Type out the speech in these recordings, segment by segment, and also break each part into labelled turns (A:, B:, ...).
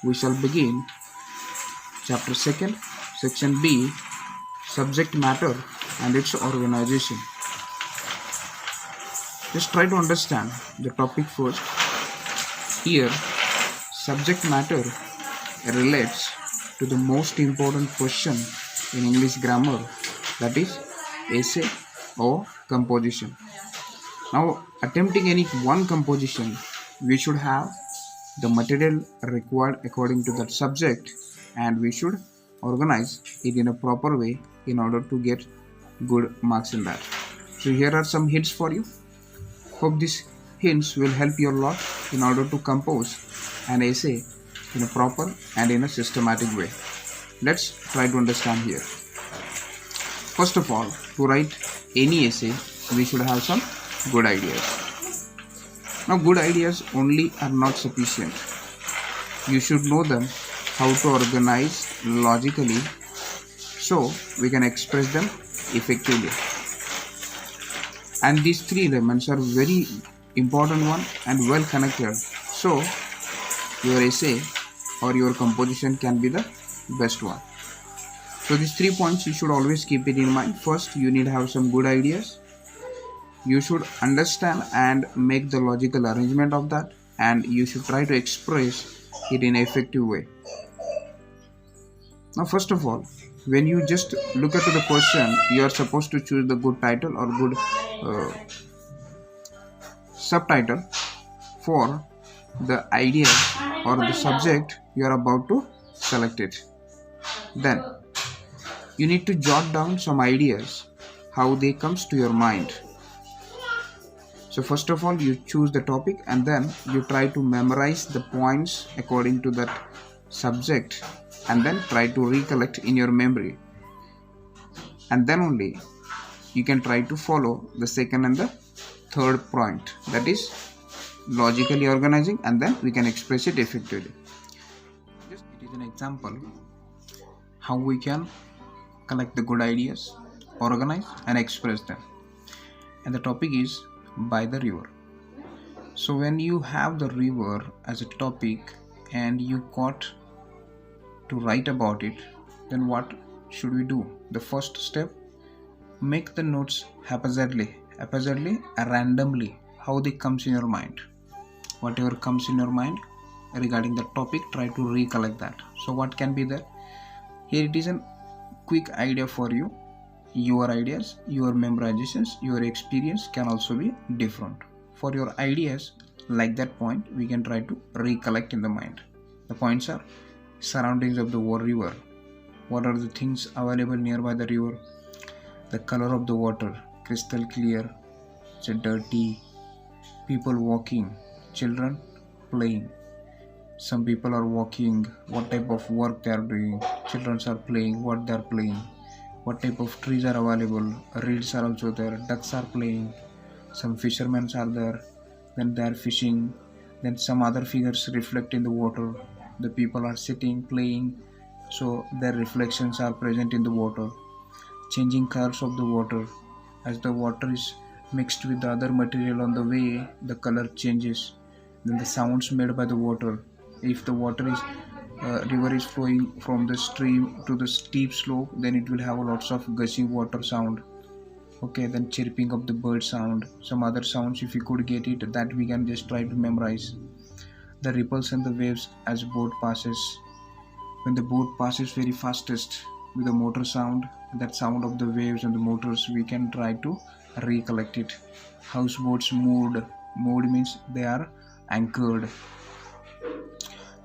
A: we shall begin chapter 2nd, section B, subject matter and its organization. Just try to understand the topic first. Here, subject matter relates to the most important question in English grammar, that is essay or composition. Now, attempting any one composition, we should have the material required according to that subject, and we should organize it in a proper way in order to get good marks in that. So here are some hints for you. Hope these hints will help you a lot in order to compose an essay in a proper and in a systematic way. Let's try to understand here. First of all, to write any essay, we should have some good ideas. Now, good ideas only are not sufficient. You should know them how to organize logically so we can express them effectively. And these three elements are very important one and well connected. So your essay or your composition can be the best one. So these 3 points you should always keep it in mind. First, you need to have some good ideas. You should understand and make the logical arrangement of that, and you should try to express it in an effective way. Now, first of all, when you just look at the question, you are supposed to choose the good title or good subtitle for the idea or the subject you are about to select it. Then you need to jot down some ideas how they comes to your mind. So first of all, you choose the topic and then you try to memorize the points according to that subject and then try to recollect in your memory. And then only you can try to follow the second and the third point, that is logically organizing, and then we can express it effectively. It is an example how we can collect the good ideas, organize and express them. And the topic is by the river. So when you have the river as a topic and you got to write about it, then what should we do? The first step, make the notes haphazardly, randomly, how they comes in your mind. Whatever comes in your mind regarding the topic, try to recollect that. So what can be there? Here it is a quick idea for you. Your ideas, your memorizations, your experience can also be different. For your ideas, like that point, we can try to recollect in the mind. The points are surroundings of the river. What are the things available nearby the river? The color of the water, crystal clear, it's dirty, people walking, children playing. Some people are walking, what type of work they are doing, children are playing, what they are playing, what type of trees are available, reeds are also there, ducks are playing, some fishermen are there, then they are fishing, then some other figures reflect in the water, the people are sitting, playing, so their reflections are present in the water, changing colors of the water. As the water is mixed with the other material on the way, the color changes. Then the sounds made by the water. If the river is flowing from the stream to the steep slope, then it will have lots of gushing water sound. Okay, then chirping of the bird sound, some other sounds if you could get it, that we can just try to memorize. The ripples and the waves as boat passes. When the boat passes very fastest with the motor sound, that sound of the waves and the motors, we can try to recollect it. Houseboats moored means they are anchored.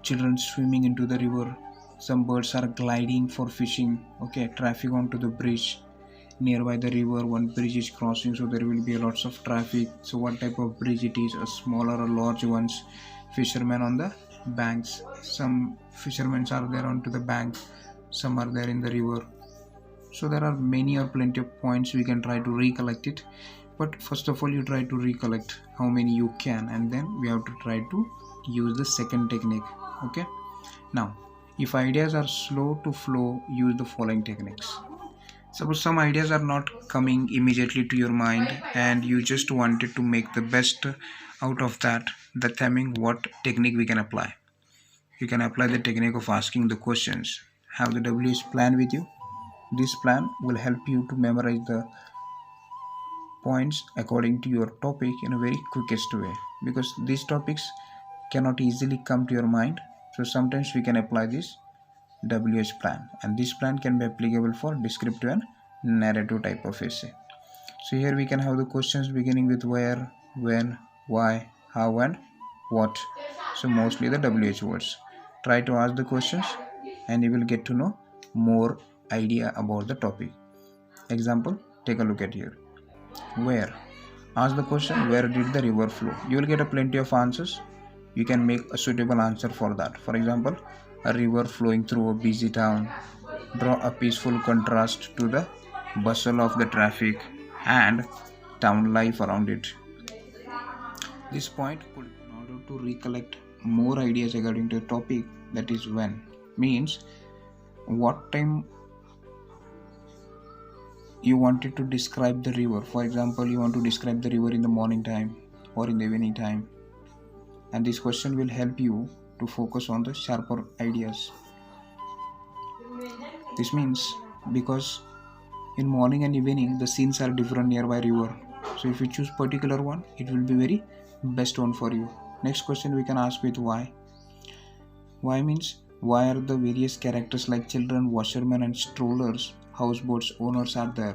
A: Children swimming into the river. Some birds are gliding for fishing. Okay, traffic onto the bridge. Nearby the river, one bridge is crossing, so there will be lots of traffic. So what type of bridge it is? A smaller or large ones. Fishermen on the banks. Some fishermen are there onto the bank. Some are there in the river. So there are many or plenty of points we can try to recollect it. But first of all, you try to recollect how many you can, and then we have to try to use the second technique. Okay, now if ideas are slow to flow, use the following techniques. Suppose some ideas are not coming immediately to your mind and you just wanted to make the best out of that, the timing, what technique we can apply. you can apply the technique of asking the questions. Have the WH plan with you. This plan will help you to memorize the points according to your topic in a very quickest way, because these topics cannot easily come to your mind. So sometimes we can apply this WH plan, and this plan can be applicable for descriptive and narrative type of essay. So here we can have the questions beginning with where, when, why, how, and what. So mostly the WH words. Try to ask the questions and you will get to know more idea about the topic. Example, take a look at here. Where? Ask the question, where did the river flow? You will get a plenty of answers. You can make a suitable answer for that. For example, a river flowing through a busy town. Draw a peaceful contrast to the bustle of the traffic and town life around it. This point could, in order to recollect more ideas regarding the topic, that is when, means what time you wanted to describe the river. For example, you want to describe the river in the morning time or in the evening time, and this question will help you to focus on the sharper ideas. This means because in morning and evening the scenes are different nearby river, so if you choose particular one, it will be very best one for you. Next question we can ask with why. Why means why are the various characters like children, washermen and strollers, houseboats owners are there.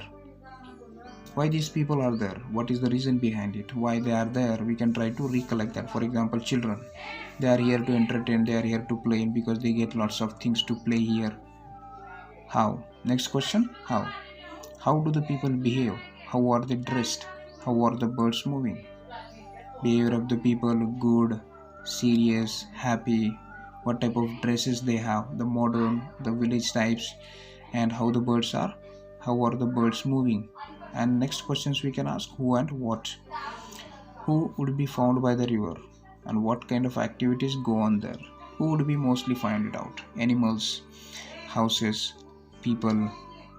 A: Why these people are there, what is the reason behind it, why they are there. We can try to recollect that. For example, children, they are here to entertain, they are here to play, because they get lots of things to play here. How? Next question, how do the people behave, how are they dressed, how are the birds moving. Behavior of the people, good, serious, happy, what type of dresses they have, the modern, the village types, and how the birds are, how are the birds moving. And next questions we can ask who and what. Who would be found by the river and what kind of activities go on there. Who would be mostly find it out, animals, houses, people,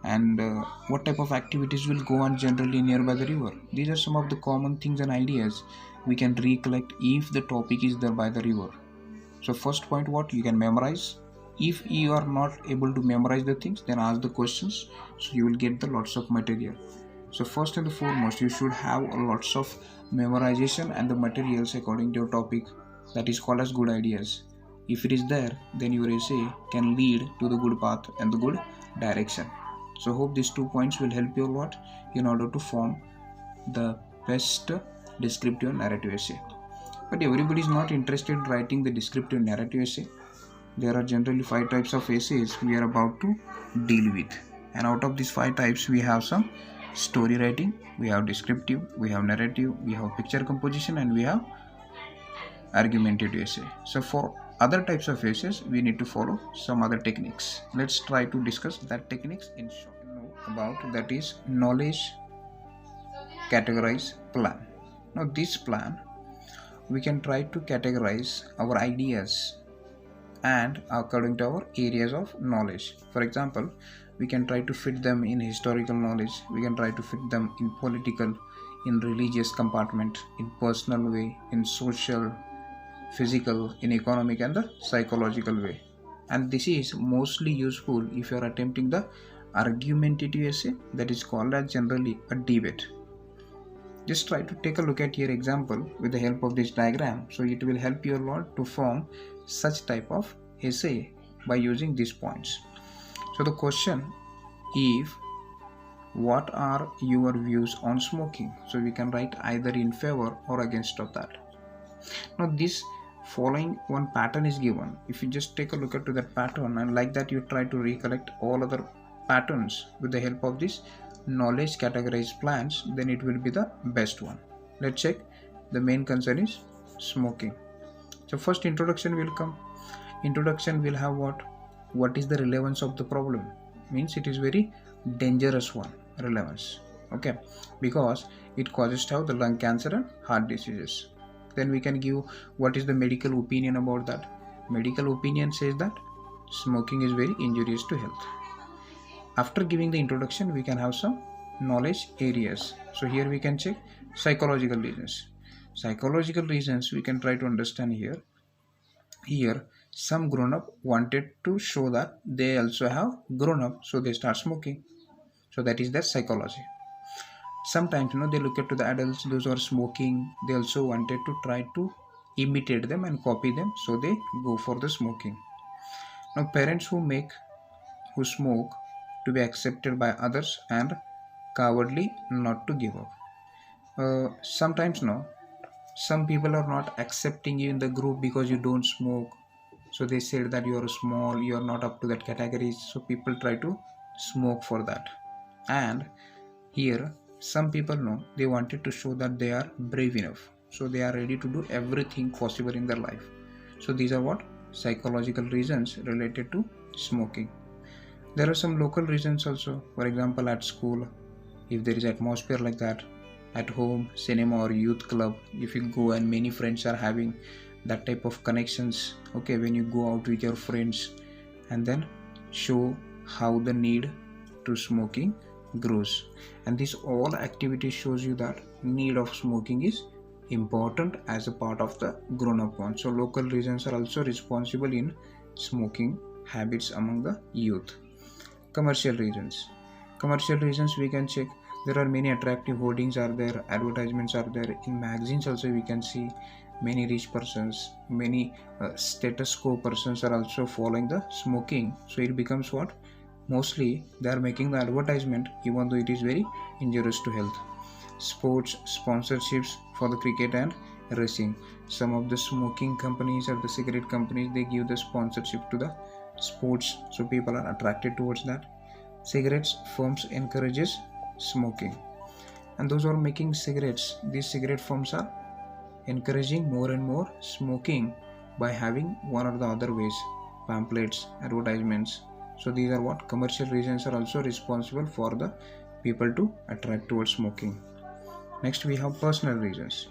A: and what type of activities will go on generally nearby the river. These are some of the common things and ideas we can recollect if the topic is there by the river. So first point, what you can memorize. If you are not able to memorize the things, then ask the questions, so you will get the lots of material. So first and the foremost, you should have lots of memorization and the materials according to your topic, that is called as good ideas. If it is there, then your essay can lead to the good path and the good direction. So hope these 2 points will help you a lot in order to form the best descriptive narrative essay. But everybody is not interested in writing the descriptive narrative essay. There are generally 5 types of essays we are about to deal with, and out of these 5 types we have some story writing, we have descriptive, we have narrative, we have picture composition, and we have argumentative essay. So for other types of essays we need to follow some other techniques. Let's try to discuss that techniques in short. About that is knowledge categorize plan. Now this plan, we can try to categorize our ideas and according to our areas of knowledge. For example, we can try to fit them in historical knowledge, we can try to fit them in political, in religious compartment, in personal way, in social, physical, in economic, and the psychological way. And this is mostly useful if you are attempting the argumentative essay, that is called as generally a debate. Just try to take a look at your example with the help of this diagram, so it will help you a lot to form such type of essay by using these points. So the question, if what are your views on smoking, so we can write either in favor or against of that. Now this following one pattern is given. If you just take a look at to that pattern, and like that you try to recollect all other patterns with the help of this knowledge categorized plans, then it will be the best one. Let's check. The main concern is smoking. So first introduction will come. Introduction will have what is the relevance of the problem, means it is very dangerous one, relevance, okay, because it causes to have the lung cancer and heart diseases. Then we can give what is the medical opinion about that. Medical opinion says that smoking is very injurious to health. After giving the introduction, we can have some knowledge areas. So here we can check psychological reasons. Psychological reasons we can try to understand here. Here Some grown up wanted to show that they also have grown up, so they start smoking. So that is their psychology. Sometimes they look at to the adults, those who are smoking, they also wanted to try to imitate them and copy them, so they go for the smoking. Now parents who smoke to be accepted by others and cowardly not to give up. Sometimes no, some people are not accepting you in the group because you don't smoke, so they said that you are small, you are not up to that category, so people try to smoke for that. And here some people know they wanted to show that they are brave enough, so they are ready to do everything possible in their life. So these are what psychological reasons related to smoking. There are some local reasons also. For example, at school, if there is atmosphere like that, at home, cinema or youth club, if you go and many friends are having that type of connections, okay, when you go out with your friends and then show how the need to smoking grows, and this all activity shows you that need of smoking is important as a part of the grown up one. So local reasons are also responsible in smoking habits among the youth. Commercial reasons we can check. There are many attractive hoardings are there, advertisements are there in magazines also. We can see many rich persons, many status quo persons are also following the smoking, so it becomes what mostly they are making the advertisement even though it is very injurious to health. Sports sponsorships for the cricket and racing, some of the smoking companies or the cigarette companies, they give the sponsorship to the sports, so people are attracted towards that. Cigarettes firms encourages smoking, and those who are making cigarettes, these cigarette firms are encouraging more and more smoking by having one or the other ways, pamphlets, advertisements. So these are what commercial reasons are also responsible for the people to attract towards smoking. Next we have personal reasons.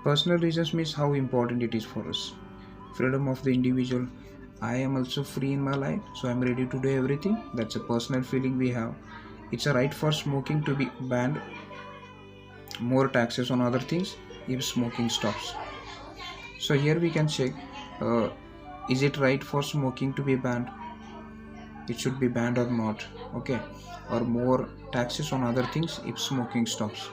A: Personal reasons means how important it is for us. Freedom of the individual. I am also free in my life, so I am ready to do everything. That's a personal feeling we have. It's a right for smoking to be banned. More taxes on other things if smoking stops. So here we can check, is it right for smoking to be banned? It should be banned or not, okay? Or more taxes on other things if smoking stops.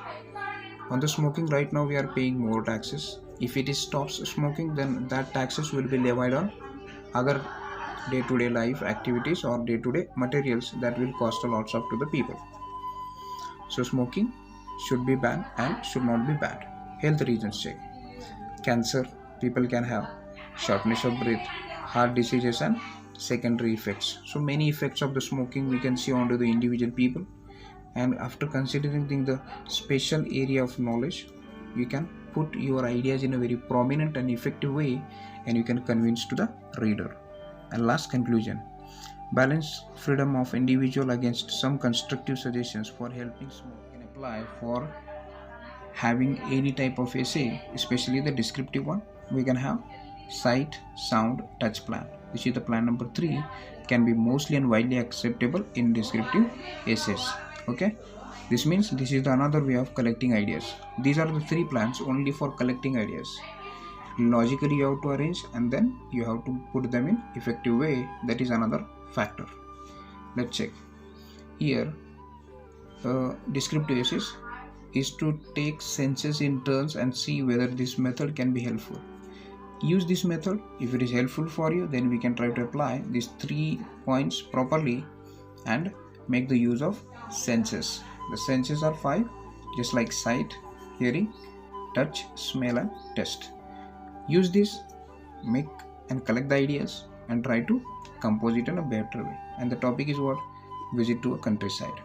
A: On the smoking right now we are paying more taxes. If it stops smoking, then that taxes will be levied on other day-to-day life activities or day-to-day materials that will cost a lot of to the people. So smoking should be banned and should not be banned. Health reasons check. Cancer, people can have shortness of breath, heart diseases and secondary effects. So many effects of the smoking we can see onto the individual people, and after considering the special area of knowledge, you can put your ideas in a very prominent and effective way, and you can convince to the reader. And last conclusion, balance freedom of individual against some constructive suggestions for helping smoke can apply for having any type of essay, especially the descriptive one. We can have sight, sound, touch plan. This is the plan number 3, can be mostly and widely acceptable in descriptive essays. Okay, this means this is another way of collecting ideas. These are the 3 plans only for collecting ideas. Logically you have to arrange and then you have to put them in effective way. That is another factor. Let's check here. Descriptive essays is to take sentences in turns and see whether this method can be helpful. Use this method. If it is helpful for you, then we can try to apply these 3 points properly and make the use of senses. The senses are 5, just like sight, hearing, touch, smell and taste. Use this, make and collect the ideas and try to compose it in a better way. And the topic is what? Visit to a countryside.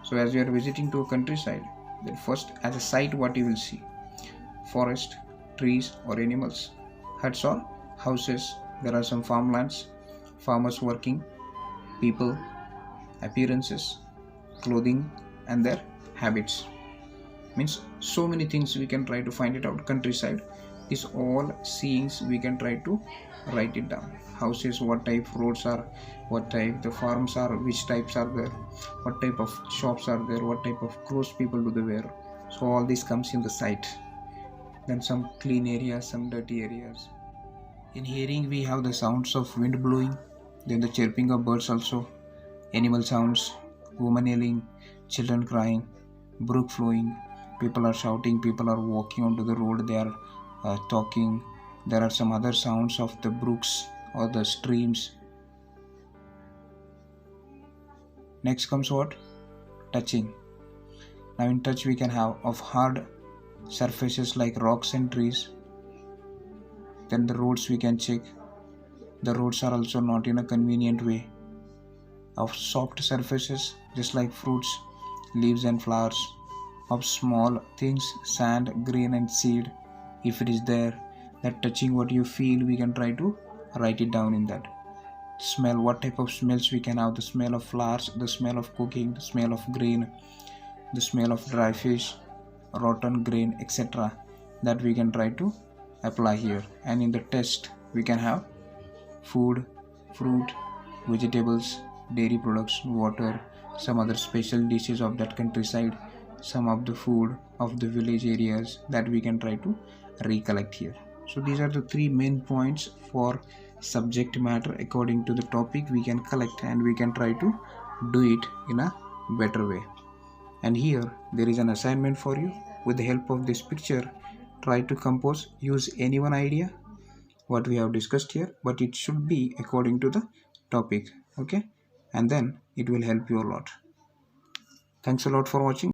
A: So as you are visiting to a countryside, then first as a sight what you will see? Forest, trees or animals, huts or houses. There are some farmlands, farmers working, people, appearances, clothing and their habits. Means so many things we can try to find it out. Countryside is all seeings we can try to write it down. Houses, what type, roads are, what type, the farms are, which types are there, what type of shops are there, what type of clothes people do they wear. So all this comes in the sight. Then some clean areas, some dirty areas, In hearing, we have the sounds of wind blowing, then the chirping of birds also, animal sounds, women yelling, children crying, brook flowing, people are shouting, people are walking onto the road, they are talking. There are some other sounds of the brooks or the streams. Next comes what? Touching. Now in touch we can have of hard surfaces like rocks and trees. Then the roads we can check. The roads are also not in a convenient way. Of soft surfaces just like fruits, leaves and flowers. Of small things, sand, grain and seed. If it is there, that touching what you feel, we can try to write it down in that. Smell, what type of smells we can have? The smell of flowers, the smell of cooking, the smell of grain, the smell of dry fish, rotten grain, etc. That we can try to apply here. And in the test we can have food, fruit, vegetables, dairy products, water, some other special dishes of that countryside, some of the food of the village areas that we can try to recollect here. So these are the three main points for subject matter. According to the topic we can collect and we can try to do it in a better way. And here there is an assignment for you. With the help of this picture, try to compose, use any one idea what we have discussed here, but it should be according to the topic. Okay, and then it will help you a lot. Thanks a lot for watching.